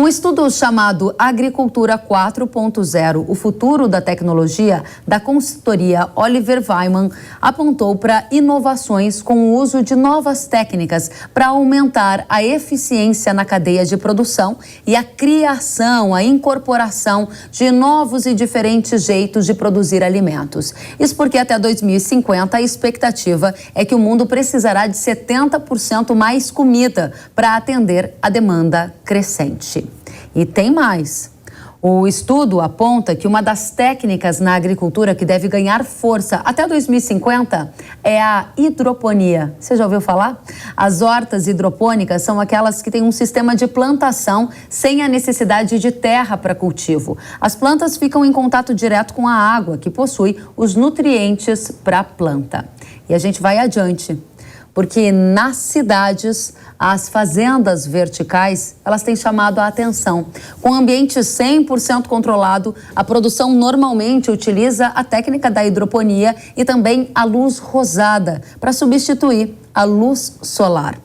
Um estudo chamado Agricultura 4.0, o futuro da tecnologia, da consultoria Oliver Wyman, apontou para inovações com o uso de novas técnicas para aumentar a eficiência na cadeia de produção e a criação, a incorporação de novos e diferentes jeitos de produzir alimentos. Isso porque até 2050 a expectativa é que o mundo precisará de 70% mais comida para atender a demanda crescente. E tem mais. O estudo aponta que uma das técnicas na agricultura que deve ganhar força até 2050 é a hidroponia. Você já ouviu falar? As hortas hidropônicas são aquelas que têm um sistema de plantação sem a necessidade de terra para cultivo. As plantas ficam em contato direto com a água, que possui os nutrientes para a planta. E a gente vai adiante. Porque nas cidades, as fazendas verticais, elas têm chamado a atenção. Com ambiente 100% controlado, a produção normalmente utiliza a técnica da hidroponia e também a luz rosada para substituir a luz solar.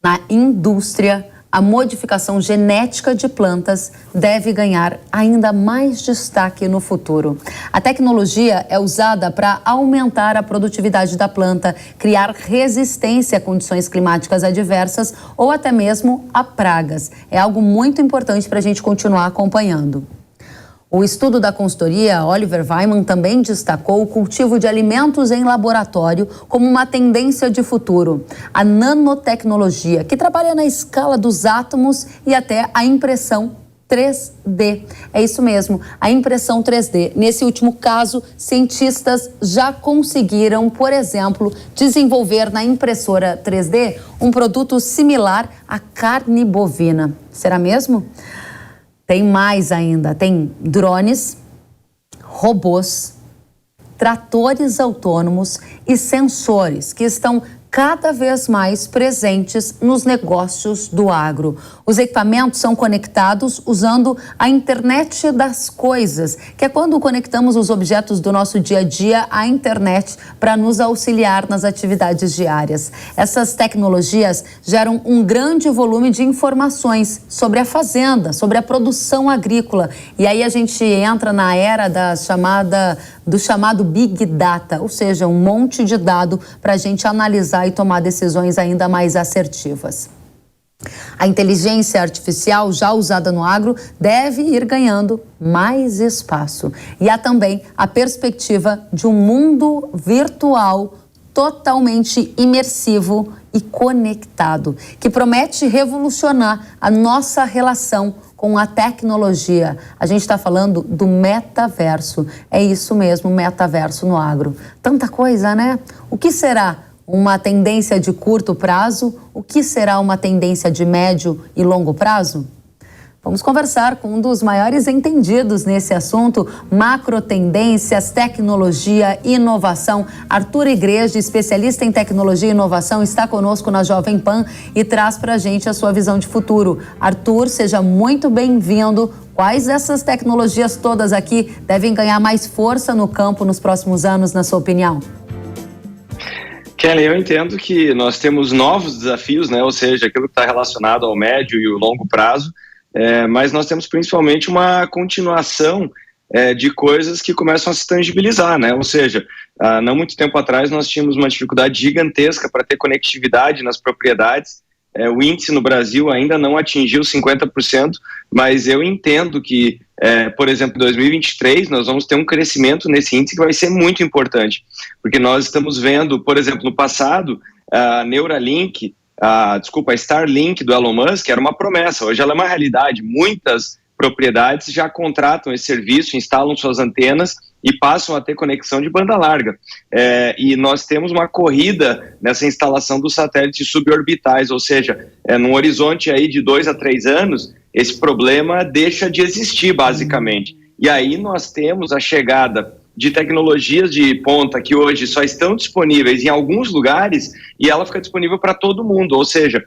Na indústria, a modificação genética de plantas deve ganhar ainda mais destaque no futuro. A tecnologia é usada para aumentar a produtividade da planta, criar resistência a condições climáticas adversas ou até mesmo a pragas. É algo muito importante para a gente continuar acompanhando. O estudo da consultoria Oliver Wyman também destacou o cultivo de alimentos em laboratório como uma tendência de futuro. A nanotecnologia, que trabalha na escala dos átomos e até a impressão 3D. É isso mesmo, a impressão 3D. Nesse último caso, cientistas já conseguiram, por exemplo, desenvolver na impressora 3D um produto similar à carne bovina. Será mesmo? Tem mais ainda, tem drones, robôs, tratores autônomos e sensores que estão cada vez mais presentes nos negócios do agro. Os equipamentos são conectados usando a internet das coisas, que é quando conectamos os objetos do nosso dia a dia à internet para nos auxiliar nas atividades diárias. Essas tecnologias geram um grande volume de informações sobre a fazenda, sobre a produção agrícola. E aí a gente entra na era do chamado Big Data, ou seja, um monte de dado para a gente analisar e tomar decisões ainda mais assertivas. A inteligência artificial já usada no agro deve ir ganhando mais espaço. E há também a perspectiva de um mundo virtual totalmente imersivo e conectado, que promete revolucionar a nossa relação com a tecnologia. A gente está falando do metaverso. É isso mesmo, metaverso no agro. Tanta coisa, né? O que será uma tendência de curto prazo? O que será uma tendência de médio e longo prazo? Vamos conversar com um dos maiores entendidos nesse assunto, macro tendências, tecnologia e inovação. Arthur Igreja, especialista em tecnologia e inovação, está conosco na Jovem Pan e traz para a gente a sua visão de futuro. Arthur, seja muito bem-vindo. Quais dessas tecnologias todas aqui devem ganhar mais força no campo nos próximos anos, na sua opinião? Kelly, eu entendo que nós temos novos desafios, né? Ou seja, aquilo que está relacionado ao médio e o longo prazo, mas nós temos principalmente uma continuação de coisas que começam a se tangibilizar, né? Ou seja, não muito tempo atrás nós tínhamos uma dificuldade gigantesca para ter conectividade nas propriedades. O índice no Brasil ainda não atingiu 50%, mas eu entendo que, por exemplo, em 2023 nós vamos ter um crescimento nesse índice que vai ser muito importante, porque nós estamos vendo, por exemplo, no passado, a Neuralink, a Starlink do Elon Musk era uma promessa, hoje ela é uma realidade. Muitas propriedades já contratam esse serviço, instalam suas antenas e passam a ter conexão de banda larga. E nós temos uma corrida nessa instalação dos satélites suborbitais, ou seja, num horizonte aí de 2 a 3 anos, esse problema deixa de existir, basicamente. E aí nós temos a chegada de tecnologias de ponta que hoje só estão disponíveis em alguns lugares e ela fica disponível para todo mundo. Ou seja,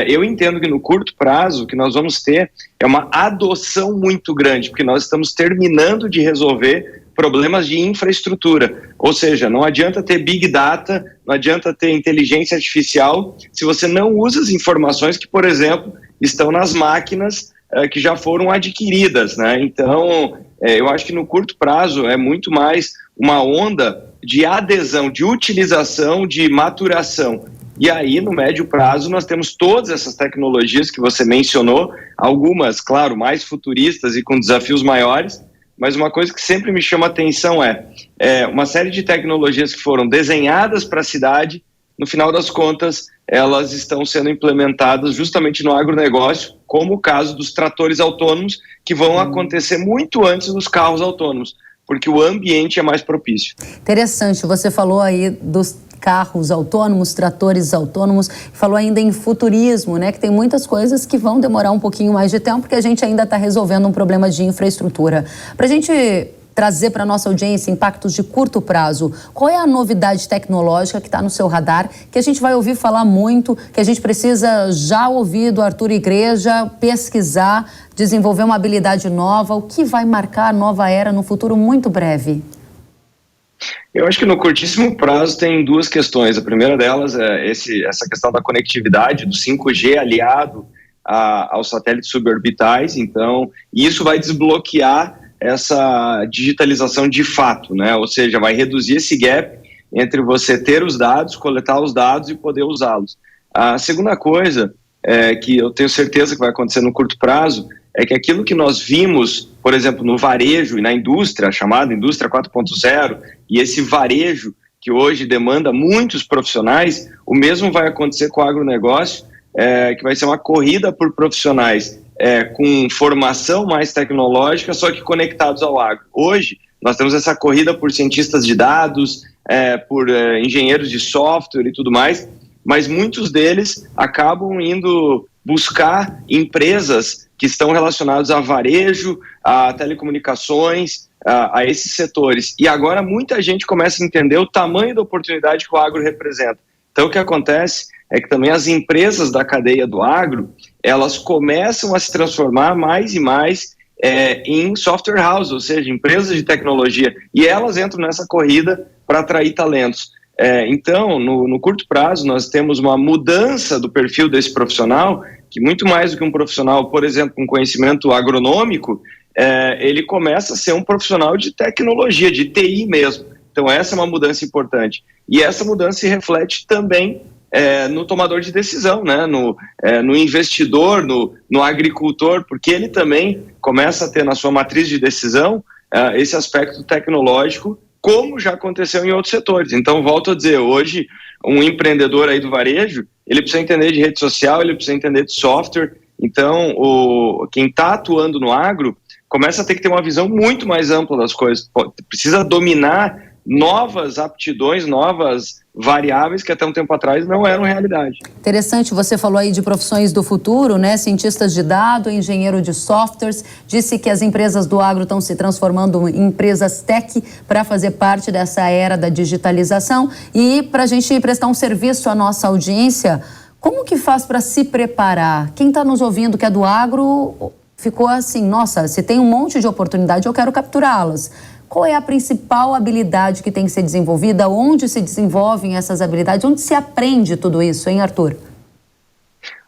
eu entendo que no curto prazo o que nós vamos ter é uma adoção muito grande, porque nós estamos terminando de resolver problemas de infraestrutura. Ou seja, não adianta ter Big Data, não adianta ter inteligência artificial se você não usa as informações que, por exemplo, estão nas máquinas que já foram adquiridas, né? Então, eu acho que no curto prazo é muito mais uma onda de adesão, de utilização, de maturação. E aí, no médio prazo, nós temos todas essas tecnologias que você mencionou, algumas, claro, mais futuristas e com desafios maiores, mas uma coisa que sempre me chama a atenção é uma série de tecnologias que foram desenhadas para a cidade, no final das contas, elas estão sendo implementadas justamente no agronegócio, como o caso dos tratores autônomos, que vão acontecer muito antes dos carros autônomos, porque o ambiente é mais propício. Interessante, você falou aí dos carros autônomos, tratores autônomos, falou ainda em futurismo, né, que tem muitas coisas que vão demorar um pouquinho mais de tempo, porque a gente ainda está resolvendo um problema de infraestrutura. Para a gente trazer para a nossa audiência impactos de curto prazo, qual é a novidade tecnológica que está no seu radar, que a gente vai ouvir falar muito, que a gente precisa já ouvir do Arthur Igreja, pesquisar, desenvolver uma habilidade nova, o que vai marcar a nova era no futuro muito breve? Eu acho que no curtíssimo prazo tem duas questões. A primeira delas é essa questão da conectividade, do 5G aliado aos satélites suborbitais. Então, isso vai desbloquear essa digitalização de fato, né? Ou seja, vai reduzir esse gap entre você ter os dados, coletar os dados e poder usá-los. A segunda coisa que eu tenho certeza que vai acontecer no curto prazo é que aquilo que nós vimos, por exemplo, no varejo e na indústria, a chamada indústria 4.0, e esse varejo que hoje demanda muitos profissionais, o mesmo vai acontecer com o agronegócio, que vai ser uma corrida por profissionais com formação mais tecnológica, só que conectados ao agro. Hoje, nós temos essa corrida por cientistas de dados, por engenheiros de software e tudo mais, mas muitos deles acabam indo buscar empresas que estão relacionadas a varejo, a telecomunicações, a esses setores. E agora muita gente começa a entender o tamanho da oportunidade que o agro representa. Então o que acontece é que também as empresas da cadeia do agro, elas começam a se transformar mais e mais em software house, ou seja, empresas de tecnologia, e elas entram nessa corrida para atrair talentos. Então, no curto prazo, nós temos uma mudança do perfil desse profissional, que muito mais do que um profissional, por exemplo, com conhecimento agronômico, ele começa a ser um profissional de tecnologia, de TI mesmo. Então, essa é uma mudança importante. E essa mudança se reflete também no tomador de decisão, né? No investidor, no agricultor, porque ele também começa a ter na sua matriz de decisão esse aspecto tecnológico, como já aconteceu em outros setores. Então, volto a dizer, hoje, um empreendedor aí do varejo, ele precisa entender de rede social, ele precisa entender de software. Então, quem está atuando no agro começa a ter que ter uma visão muito mais ampla das coisas. Precisa dominar novas aptidões, novas variáveis que até um tempo atrás não eram realidade. Interessante, você falou aí de profissões do futuro, né? Cientistas de dados, engenheiro de softwares, disse que as empresas do agro estão se transformando em empresas tech para fazer parte dessa era da digitalização. E para a gente prestar um serviço à nossa audiência, como que faz para se preparar? Quem está nos ouvindo que é do agro ficou assim, nossa, se tem um monte de oportunidade, eu quero capturá-las. Qual é a principal habilidade que tem que ser desenvolvida? Onde se desenvolvem essas habilidades? Onde se aprende tudo isso, hein, Arthur?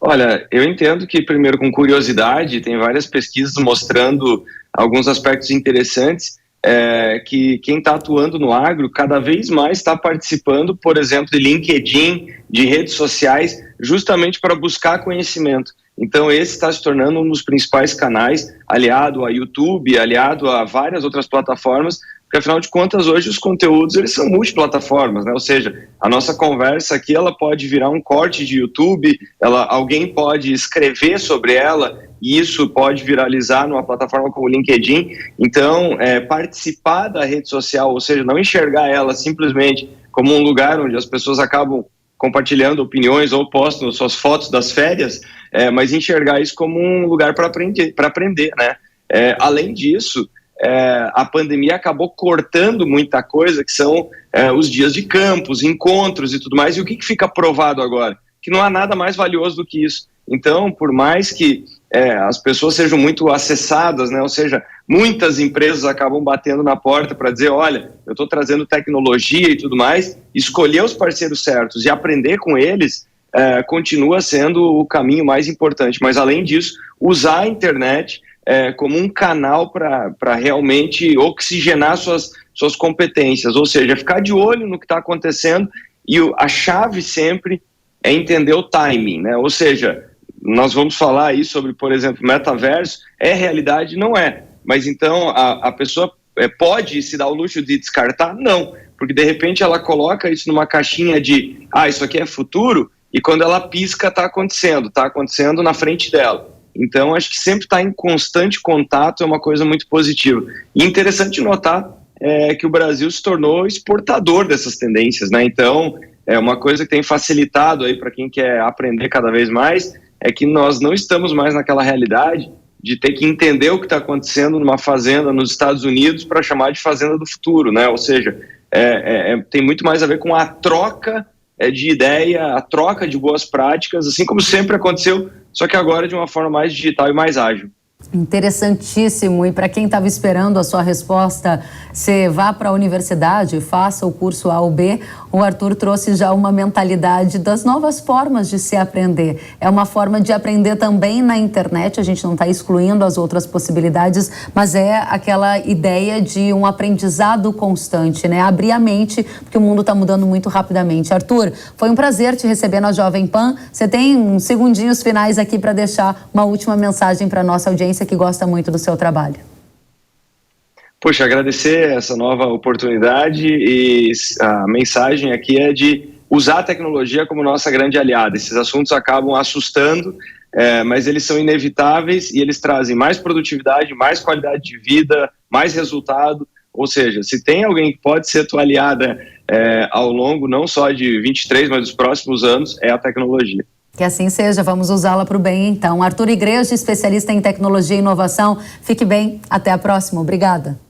Olha, eu entendo que, primeiro, com curiosidade, tem várias pesquisas mostrando alguns aspectos interessantes, que quem está atuando no agro cada vez mais está participando, por exemplo, de LinkedIn, de redes sociais, justamente para buscar conhecimento. Então, esse está se tornando um dos principais canais, aliado a YouTube, aliado a várias outras plataformas, porque, afinal de contas, hoje os conteúdos eles são multiplataformas, né? Ou seja, a nossa conversa aqui ela pode virar um corte de YouTube, alguém pode escrever sobre ela, e isso pode viralizar numa plataforma como o LinkedIn. Então, participar da rede social, ou seja, não enxergar ela simplesmente como um lugar onde as pessoas acabam compartilhando opiniões ou postam suas fotos das férias, mas enxergar isso como um lugar para aprender, né? Além disso, a pandemia acabou cortando muita coisa, que são os dias de campo, os encontros e tudo mais, e o que fica provado agora? Que não há nada mais valioso do que isso. Então, por mais que as pessoas sejam muito acessadas, né? Ou seja, muitas empresas acabam batendo na porta para dizer, olha, eu estou trazendo tecnologia e tudo mais, escolher os parceiros certos e aprender com eles continua sendo o caminho mais importante. Mas, além disso, usar a internet como um canal para realmente oxigenar suas competências, ou seja, ficar de olho no que está acontecendo, e a chave sempre é entender o timing, né? Ou seja, nós vamos falar aí sobre, por exemplo, metaverso, é realidade? Não é. Mas então a pessoa pode se dar o luxo de descartar? Não, porque de repente ela coloca isso numa caixinha de, isso aqui é futuro, e quando ela pisca está acontecendo na frente dela. Então acho que sempre estar em constante contato é uma coisa muito positiva. E interessante notar que o Brasil se tornou exportador dessas tendências, né? Então é uma coisa que tem facilitado aí para quem quer aprender cada vez mais, é que nós não estamos mais naquela realidade de ter que entender o que está acontecendo numa fazenda nos Estados Unidos para chamar de fazenda do futuro, né? Ou seja, tem muito mais a ver com a troca de ideia, a troca de boas práticas, assim como sempre aconteceu, só que agora de uma forma mais digital e mais ágil. Interessantíssimo. E para quem estava esperando a sua resposta, você vá para a universidade, faça o curso A ou B, o Arthur trouxe já uma mentalidade das novas formas de se aprender. É uma forma de aprender também na internet, a gente não está excluindo as outras possibilidades, mas é aquela ideia de um aprendizado constante, né? Abrir a mente, porque o mundo está mudando muito rapidamente. Arthur, foi um prazer te receber na Jovem Pan. Você tem uns segundinhos finais aqui para deixar uma última mensagem para a nossa audiência que gosta muito do seu trabalho. Poxa, agradecer essa nova oportunidade, e a mensagem aqui é de usar a tecnologia como nossa grande aliada. Esses assuntos acabam assustando, mas eles são inevitáveis e eles trazem mais produtividade, mais qualidade de vida, mais resultado. Ou seja, se tem alguém que pode ser tua aliada ao longo não só de 23, mas dos próximos anos, é a tecnologia. Que assim seja, vamos usá-la para o bem então. Arthur Igreja, especialista em tecnologia e inovação. Fique bem, até a próxima. Obrigada.